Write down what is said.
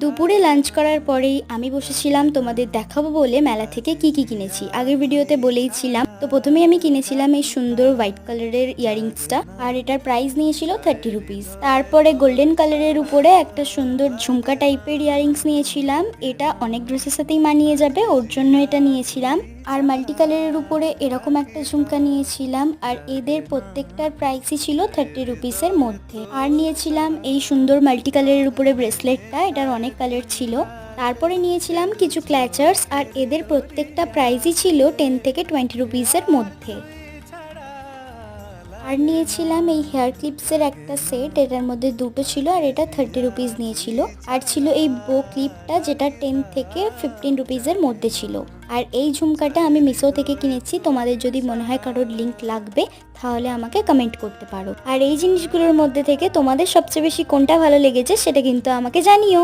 দুপুরে লাঞ্চ করার পরেই আমি বসেছিলাম তোমাদের দেখাবো বলে মেলা থেকে কি কি কিনেছি। আগের ভিডিওতে বলেইছিলাম। তো প্রথমেই আমি কিনেছিলাম এই সুন্দর হোয়াইট কালারের ইয়াররিংসটা, আর এটার প্রাইস নিয়েছিল 30 রুপিস। তারপরে গোল্ডেন কালারের উপরে একটা সুন্দর ঝুমকা টাইপের ইয়াররিংস নিয়েছিলাম। এটা অনেক ড্রেসের সাথেই মানিয়ে যাবে, ওর জন্য এটা নিয়েছিলাম। আর মাল্টি কালারের উপরে এরকম একটা ঝুমকা নিয়েছিলাম, আর এদের প্রত্যেকটার প্রাইসই ছিল 30 রুপিসের মধ্যে। আর নিয়েছিলাম এই সুন্দর মাল্টি কালারের উপরে ব্রেসলেটটা, এটার অনেক কালার ছিল। তারপরে নিয়েছিলাম কিছু ক্ল্যাচার্স, আর এদের প্রত্যেকটা প্রাইসই ছিল 10 থেকে 20 রুপিসের মধ্যে। আর নিয়েছিলাম এই হেয়ার ক্লিপসের একটা সেট, এটার মধ্যে দুটো ছিল, আর এটা 30 রুপিস নিয়েছিল। আর ছিল এই বো ক্লিপটা, যেটা 10 থেকে 15 রুপিসের মধ্যে ছিল। আর এই ঝুমকাটা আমি মিশো থেকে কিনেছি। তোমাদের যদি মনে হয় কারোর লিংক লাগবে তাহলে আমাকে কমেন্ট করতে পারো। আর এই জিনিসগুলোর মধ্যে থেকে তোমাদের সবচেয়ে বেশি কোনটা ভালো লেগেছে সেটা কিন্তু আমাকে জানিও।